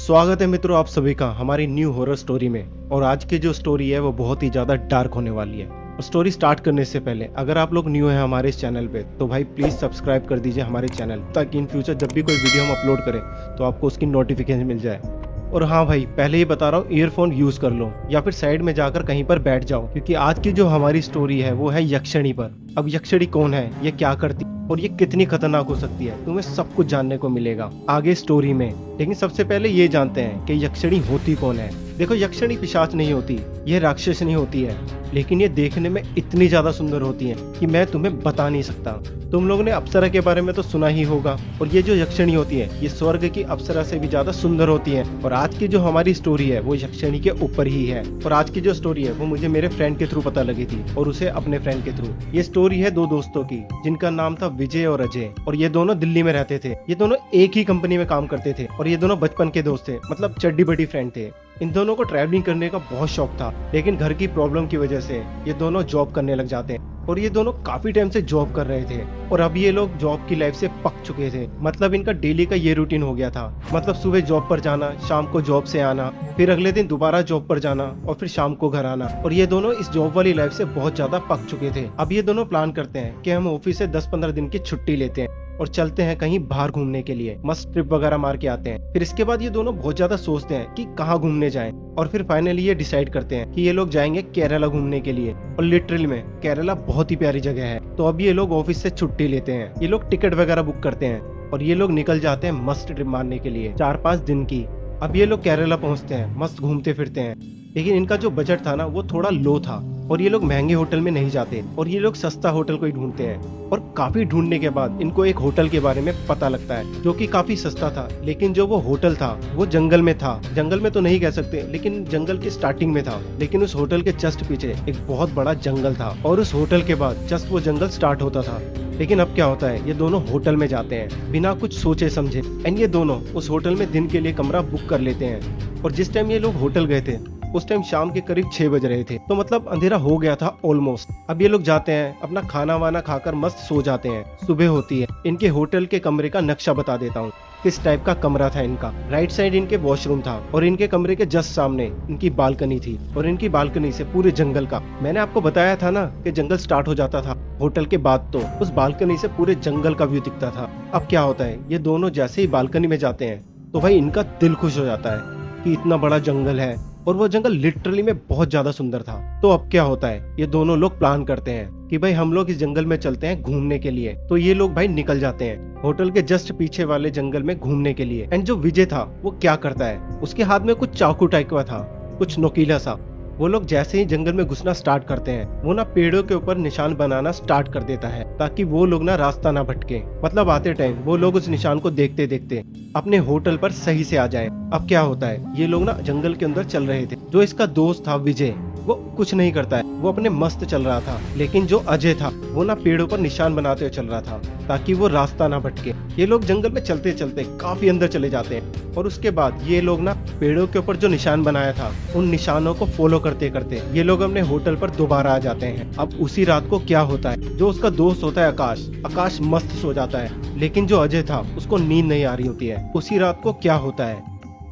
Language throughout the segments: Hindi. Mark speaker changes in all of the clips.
Speaker 1: स्वागत है मित्रों आप सभी का हमारी न्यू हॉरर स्टोरी में। और आज की जो स्टोरी है वो बहुत ही ज्यादा डार्क होने वाली है। और स्टोरी स्टार्ट करने से पहले अगर आप लोग न्यू हैं हमारे इस चैनल पे तो भाई प्लीज सब्सक्राइब कर दीजिए हमारे चैनल, ताकि इन फ्यूचर जब भी कोई वीडियो हम अपलोड करें तो आपको उसकी नोटिफिकेशन मिल जाए। और हाँ भाई, पहले ही बता रहा हूँ, ईयरफोन यूज कर लो या फिर साइड में जाकर कहीं पर बैठ जाओ, क्योंकि आज की जो हमारी स्टोरी है वो है यक्षिणी पर। अब यक्षिणी कौन है, ये क्या करती और ये कितनी खतरनाक हो सकती है, तुम्हें सब कुछ जानने को मिलेगा आगे स्टोरी में। लेकिन सबसे पहले ये जानते हैं कि यक्षिणी होती कौन है। देखो, यक्षिणी पिशाच नहीं होती, ये राक्षस नहीं होती है, लेकिन ये देखने में इतनी ज्यादा सुंदर होती है कि मैं तुम्हें बता नहीं सकता। तुम लोगों ने अप्सरा के बारे में तो सुना ही होगा, और ये जो यक्षिणी होती है ये स्वर्ग की अप्सरा से भी ज्यादा सुंदर होती है। और आज की जो हमारी स्टोरी है वो यक्षिणी के ऊपर ही है। और आज की जो स्टोरी है वो मुझे मेरे फ्रेंड के थ्रू पता लगी थी और उसे अपने फ्रेंड के थ्रू। ये स्टोरी है दो दोस्तों की जिनका नाम था विजय और अजय, और ये दोनों दिल्ली में रहते थे। ये दोनों एक ही कंपनी में काम करते थे और ये दोनों बचपन के दोस्त थे, मतलब चड्डी बड्डी फ्रेंड थे। इन दोनों को ट्रैवलिंग करने का बहुत शौक था, लेकिन घर की प्रॉब्लम की वजह से ये दोनों जॉब करने लग जाते हैं। और ये दोनों काफी टाइम से जॉब कर रहे थे और अब ये लोग जॉब की लाइफ से पक चुके थे। मतलब इनका डेली का ये रूटीन हो गया था, मतलब सुबह जॉब पर जाना, शाम को जॉब से आना, फिर अगले दिन दोबारा जॉब पर जाना और फिर शाम को घर आना। और ये दोनों इस जॉब वाली लाइफ से बहुत ज्यादा पक चुके थे। अब ये दोनों प्लान करते हैं कि हम ऑफिस से 10-15 दिन की छुट्टी लेते हैं और चलते हैं कहीं बाहर घूमने के लिए, मस्त ट्रिप वगैरह मार के आते हैं। फिर इसके बाद ये दोनों बहुत ज्यादा सोचते हैं कि कहाँ घूमने जाएं, और फिर फाइनली ये डिसाइड करते हैं कि ये लोग जाएंगे केरला घूमने के लिए। और लिटरली में केरला बहुत ही प्यारी जगह है। तो अब ये लोग ऑफिस से छुट्टी लेते हैं, ये लोग टिकट वगैरह बुक करते हैं और ये लोग निकल जाते हैं मस्त ट्रिप मारने के लिए 4-5 दिन की। अब ये लोग केरला पहुंचते हैं, मस्त घूमते फिरते हैं, लेकिन इनका जो बजट था ना वो थोड़ा लो था और ये लोग महंगे होटल में नहीं जाते और ये लोग सस्ता होटल को ही ढूंढते हैं। और काफी ढूंढने के बाद इनको एक होटल के बारे में पता लगता है जो कि काफी सस्ता था, लेकिन जो वो होटल था वो जंगल में था। जंगल में तो नहीं कह सकते, लेकिन जंगल के स्टार्टिंग में था। लेकिन उस होटल के जस्ट पीछे एक बहुत बड़ा जंगल था और उस होटल के बाद जस्ट वो जंगल स्टार्ट होता था। लेकिन अब क्या होता है, ये दोनों होटल में जाते हैं बिना कुछ सोचे समझे, एंड ये दोनों उस होटल में दिन के लिए कमरा बुक कर लेते हैं। और जिस टाइम ये लोग होटल गए थे उस टाइम शाम के करीब 6 बज रहे थे, तो मतलब अंधेरा हो गया था ऑलमोस्ट। अब ये लोग जाते हैं, अपना खाना वाना खाकर मस्त सो जाते हैं। सुबह होती है। इनके होटल के कमरे का नक्शा बता देता हूँ, किस टाइप का कमरा था इनका। राइट साइड इनके वॉशरूम था और इनके कमरे के जस्ट सामने इनकी बालकनी थी, और इनकी बालकनी से पूरे जंगल का, मैंने आपको बताया था ना कि जंगल स्टार्ट हो जाता था होटल के बाद, तो उस बालकनी से पूरे जंगल का व्यू दिखता था। अब क्या होता है, ये दोनों जैसे ही बालकनी में जाते हैं तो भाई इनका दिल खुश हो जाता है कि इतना बड़ा जंगल है, और वो जंगल लिटरली में बहुत ज्यादा सुंदर था। तो अब क्या होता है, ये दोनों लोग प्लान करते हैं कि भाई हम लोग इस जंगल में चलते हैं घूमने के लिए। तो ये लोग भाई निकल जाते हैं होटल के जस्ट पीछे वाले जंगल में घूमने के लिए। एंड जो विजय था वो क्या करता है, उसके हाथ में कुछ चाकू टाइप का था, कुछ नोकीला सा। वो लोग जैसे ही जंगल में घुसना स्टार्ट करते हैं, वो ना पेड़ों के ऊपर निशान बनाना स्टार्ट कर देता है ताकि वो लोग ना रास्ता ना भटके। मतलब आते टाइम वो लोग उस निशान को देखते देखते अपने होटल पर सही से आ जाएं। अब क्या होता है, ये लोग ना जंगल के अंदर चल रहे थे। जो इसका दोस्त था विजय, वो कुछ नहीं करता है, वो अपने मस्त चल रहा था। लेकिन जो अजय था वो ना पेड़ों पर निशान बनाते हुए चल रहा था ताकि वो रास्ता ना भटके। ये लोग जंगल में चलते चलते काफी अंदर चले जाते हैं, और उसके बाद ये लोग ना पेड़ों के ऊपर जो निशान बनाया था उन निशानों को फॉलो करते करते ये लोग अपने होटल पर दोबारा आ जाते हैं। अब उसी रात को क्या होता है, जो उसका दोस्त होता है आकाश मस्त सो जाता है, लेकिन जो अजय था उसको नींद नहीं आ रही होती है। उसी रात को क्या होता है,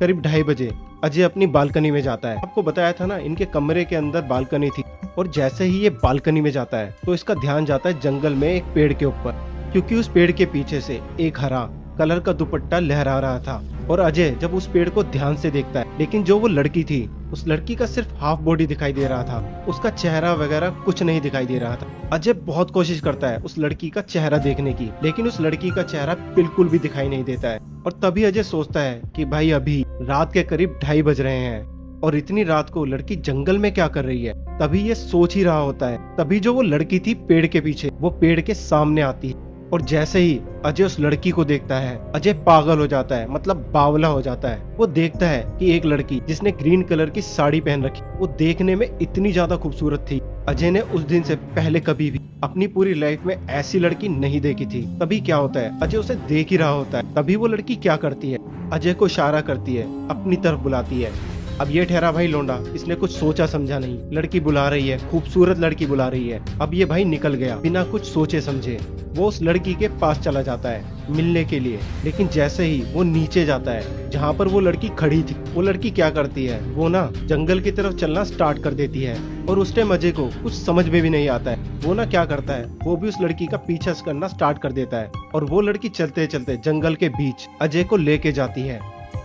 Speaker 1: करीब 2:30 बजे अजय अपनी बालकनी में जाता है। आपको बताया था ना इनके कमरे के अंदर बालकनी थी, और जैसे ही ये बालकनी में जाता है तो इसका ध्यान जाता है जंगल में एक पेड़ के ऊपर, क्योंकि उस पेड़ के पीछे से एक हरा कलर का दुपट्टा लहरा रहा था। और अजय जब उस पेड़ को ध्यान से देखता है, लेकिन जो वो लड़की थी उस लड़की का सिर्फ हाफ बॉडी दिखाई दे रहा था, उसका चेहरा वगैरह कुछ नहीं दिखाई दे रहा था। अजय बहुत कोशिश करता है उस लड़की का चेहरा देखने की, लेकिन उस लड़की का चेहरा बिल्कुल भी दिखाई नहीं देता है। और तभी अजय सोचता है कि भाई अभी रात के करीब 2:30 बज रहे हैं और इतनी रात को लड़की जंगल में क्या कर रही है। तभी ये सोच ही रहा होता है, तभी जो वो लड़की थी पेड़ के पीछे, वो पेड़ के सामने आती है। और जैसे ही अजय उस लड़की को देखता है, अजय पागल हो जाता है, मतलब बावला हो जाता है। वो देखता है कि एक लड़की जिसने ग्रीन कलर की साड़ी पहन रखी, वो देखने में इतनी ज्यादा खूबसूरत थी। अजय ने उस दिन से पहले कभी भी अपनी पूरी लाइफ में ऐसी लड़की नहीं देखी थी। तभी क्या होता है, अजय उसे देख ही रहा होता है, तभी वो लड़की क्या करती है, अजय को इशारा करती है, अपनी तरफ बुलाती है। अब ये ठहरा भाई लौंडा, इसने कुछ सोचा समझा नहीं, लड़की बुला रही है, खूबसूरत लड़की बुला रही है। अब ये भाई निकल गया बिना कुछ सोचे समझे। वो उस लड़की के पास चला जाता है मिलने के लिए, लेकिन जैसे ही वो नीचे जाता है जहाँ पर वो लड़की खड़ी थी, वो लड़की क्या करती है, वो ना जंगल की तरफ चलना स्टार्ट कर देती है। और उस टाइम अजय को कुछ समझ में भी नहीं आता है। वो ना क्या करता है, वो भी उस लड़की का पीछा करना स्टार्ट कर देता है और वो लड़की चलते चलते जंगल के बीच अजय को लेके जाती है।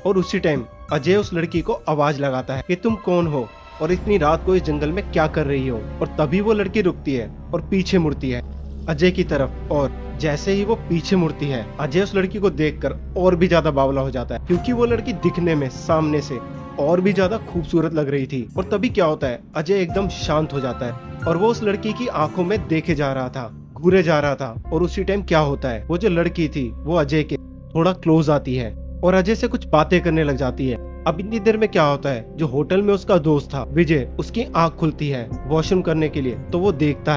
Speaker 1: और उसी टाइम अजय उस लड़की को आवाज लगाता है कि तुम कौन हो और इतनी रात को इस जंगल में क्या कर रही हो। और तभी वो लड़की रुकती है और पीछे मुड़ती है अजय की तरफ। और जैसे ही वो पीछे मुड़ती है, अजय उस लड़की को देखकर और भी ज्यादा बावला हो जाता है, क्योंकि वो लड़की दिखने में सामने से और भी ज्यादा खूबसूरत लग रही थी। और तभी क्या होता है, अजय एकदम शांत हो जाता है और वो उस लड़की की आंखों में देखे जा रहा था, घूरे जा रहा था। और उसी टाइम क्या होता है, वो जो लड़की थी वो अजय के थोड़ा क्लोज आती है और अजय से कुछ बातें करने लग जाती है। अब इतनी देर में क्या होता है, जो होटल में उसका दोस्त था विजय, उसकी आंख खुलती है वॉशरूम करने के लिए। तो वो देखता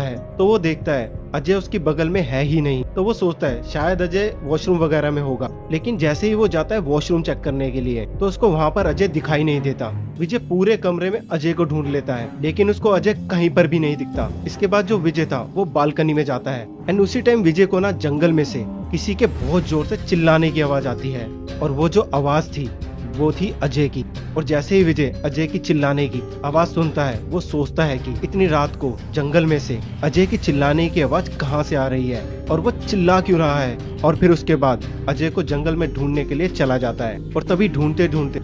Speaker 1: है अजय उसकी बगल में है ही नहीं। तो वो सोचता है शायद अजय वॉशरूम वगैरह में होगा, लेकिन जैसे ही वो जाता है वॉशरूम चेक करने के लिए तो उसको वहाँ पर अजय दिखाई नहीं देता। विजय पूरे कमरे में अजय को ढूंढ लेता है, लेकिन उसको अजय कहीं पर भी नहीं दिखता। इसके बाद जो विजय था वो बालकनी में जाता है एंड उसी टाइम विजय को ना जंगल में से किसी के बहुत जोर से चिल्लाने की आवाज आती है। और वो जो आवाज थी वो थी अजय की। और जैसे ही विजय अजय की चिल्लाने की आवाज सुनता है, वो सोचता है कि इतनी रात को जंगल में से अजय की चिल्लाने की आवाज कहाँ से आ रही है और वो चिल्ला क्यों रहा है। और फिर उसके बाद अजय को जंगल में ढूंढने के लिए चला जाता है। और तभी ढूंढते ढूंढते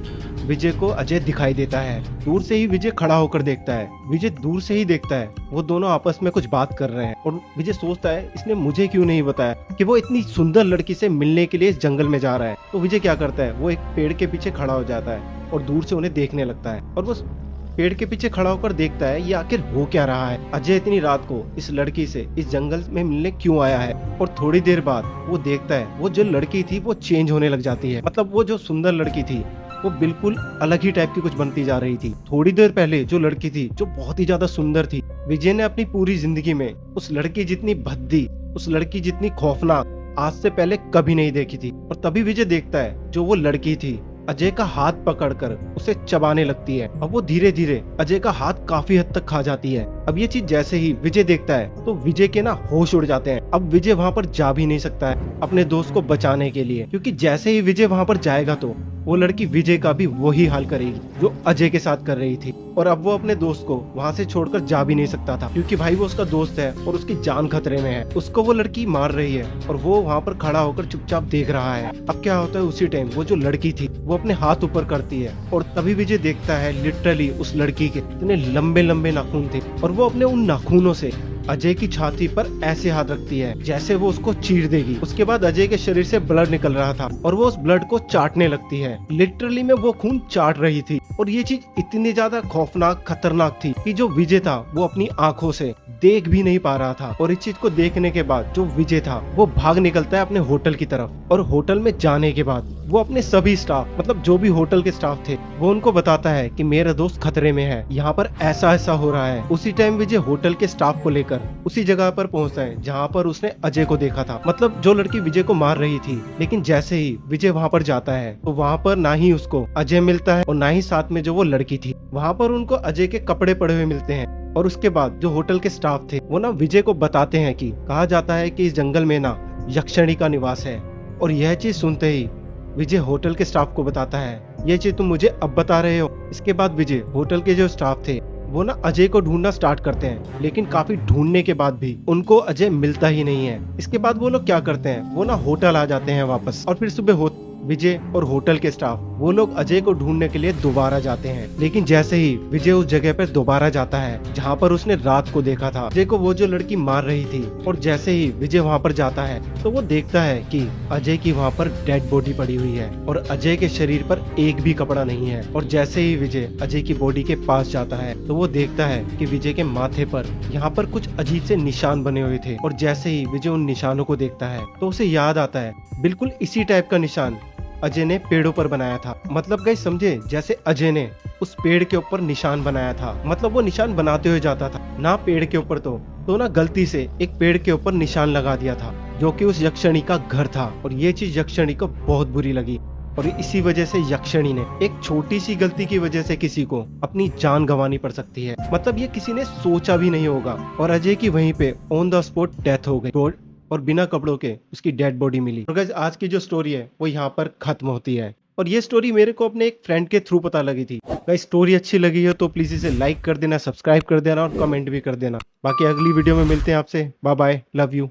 Speaker 1: विजय को अजय दिखाई देता है। दूर से ही विजय खड़ा होकर देखता है, विजय दूर से ही देखता है वो दोनों आपस में कुछ बात कर रहे हैं। और विजय सोचता है इसने मुझे क्यों नहीं बताया कि वो इतनी सुंदर लड़की से मिलने के लिए इस जंगल में जा रहा है। तो विजय क्या करता है, वो एक पेड़ के पीछे खड़ा हो जाता है और दूर से उन्हें देखने लगता है। और वो पेड़ के पीछे खड़ा होकर देखता है ये आखिर हो क्या रहा है, अजय इतनी रात को इस लड़की से इस जंगल में मिलने क्यों आया है। और थोड़ी देर बाद वो देखता है वो जो लड़की थी वो चेंज होने लग जाती है। मतलब वो जो सुंदर लड़की थी वो बिल्कुल अलग ही टाइप की कुछ बनती जा रही थी। थोड़ी देर पहले जो लड़की थी जो बहुत ही ज्यादा सुंदर थी, विजय ने अपनी पूरी जिंदगी में उस लड़की जितनी भद्दी, उस लड़की जितनी खौफनाक आज से पहले कभी नहीं देखी थी। और तभी विजय देखता है जो वो लड़की थी अजय का हाथ पकड़कर उसे चबाने लगती है। अब वो धीरे धीरे अजय का हाथ काफी हद तक खा जाती है। अब ये चीज जैसे ही विजय देखता है तो विजय के ना होश उड़ जाते हैं। अब विजय वहाँ पर जा भी नहीं सकता है अपने दोस्त को बचाने के लिए, क्योंकि जैसे ही विजय वहाँ पर जाएगा तो वो लड़की विजय का भी वही हाल करेगी जो अजय के साथ कर रही थी। और अब वो अपने दोस्त को वहाँ से छोड़कर जा भी नहीं सकता था, क्योंकि भाई वो उसका दोस्त है और उसकी जान खतरे में है। उसको वो लड़की मार रही है और वो वहाँ पर खड़ा होकर चुपचाप देख रहा है। अब क्या होता है, उसी टाइम वो जो लड़की थी वो अपने हाथ ऊपर करती है और तभी विजय देखता है लिटरली उस लड़की के इतने लंबे लंबे नाखून थे और वो अपने उन नाखूनों से अजय की छाती पर ऐसे हाथ रखती है जैसे वो उसको चीर देगी। उसके बाद अजय के शरीर से ब्लड निकल रहा था और वो उस ब्लड को चाटने लगती है। लिटरली में वो खून चाट रही थी और ये चीज इतनी ज्यादा खौफनाक खतरनाक थी कि जो विजय था वो अपनी आंखों से देख भी नहीं पा रहा था। और इस चीज को देखने के बाद जो विजय था वो भाग निकलता है अपने होटल की तरफ। और होटल में जाने के बाद वो अपने सभी स्टाफ, मतलब जो भी होटल के स्टाफ थे, वो उनको बताता है कि मेरा दोस्त खतरे में है, यहाँ पर ऐसा ऐसा हो रहा है। उसी टाइम विजय होटल के स्टाफ को लेकर उसी जगह पर पहुंचता है जहाँ पर उसने अजय को देखा था, मतलब जो लड़की विजय को मार रही थी। लेकिन जैसे ही विजय वहाँ पर जाता है तो वहाँ पर ना ही उसको अजय मिलता है और ना ही साथ में जो वो लड़की थी। वहाँ पर उनको अजय के कपड़े पड़े हुए मिलते हैं। और उसके बाद जो होटल के स्टाफ थे वो ना विजय को बताते हैं कि कहा जाता है कि इस जंगल में ना यक्षिणी का निवास है। और यह चीज सुनते ही विजय होटल के स्टाफ को बताता है, ये चीज तुम मुझे अब बता रहे हो। इसके बाद विजय होटल के जो स्टाफ थे वो ना अजय को ढूंढना स्टार्ट करते हैं, लेकिन काफी ढूंढने के बाद भी उनको अजय मिलता ही नहीं है। इसके बाद वो लोग क्या करते हैं, वो ना होटल आ जाते हैं वापस। और फिर सुबह विजय और होटल के स्टाफ वो लोग अजय को ढूंढने के लिए दोबारा जाते हैं। लेकिन जैसे ही विजय उस जगह पर दोबारा जाता है जहाँ पर उसने रात को देखा था अजय को, वो जो लड़की मार रही थी, और जैसे ही विजय वहाँ पर जाता है तो वो देखता है कि अजय की वहाँ पर डेड बॉडी पड़ी हुई है और अजय के शरीर पर एक भी कपड़ा नहीं है। और जैसे ही विजय अजय की बॉडी के पास जाता है तो वो देखता है कि विजय के माथे पर यहाँ पर कुछ अजीब से निशान बने हुए थे। और जैसे ही विजय उन निशानों को देखता है तो उसे याद आता है बिल्कुल इसी टाइप का निशान अजय ने पेड़ों पर बनाया था। मतलब गाइस समझे, जैसे अजय ने उस पेड़ के ऊपर निशान बनाया था, मतलब वो निशान बनाते हुए जाता था ना पेड़ के ऊपर तो ना गलती से एक पेड़ के ऊपर निशान लगा दिया था जो कि उस यक्षिणी का घर था। और ये चीज यक्षिणी को बहुत बुरी लगी और इसी वजह से यक्षिणी ने एक छोटी सी गलती की वजह से किसी को अपनी जान गंवानी पड़ सकती है। मतलब ये किसी ने सोचा भी नहीं होगा। और अजय की वहीं पे ऑन द स्पॉट डेथ हो गई और बिना कपड़ों के उसकी डेड बॉडी मिली। और गाइस आज की जो स्टोरी है वो यहाँ पर खत्म होती है। और ये स्टोरी मेरे को अपने एक फ्रेंड के थ्रू पता लगी थी। गाइस स्टोरी अच्छी लगी है तो प्लीज इसे लाइक कर देना, सब्सक्राइब कर देना और कमेंट भी कर देना। बाकी अगली वीडियो में मिलते हैं आपसे। Bye bye, love you.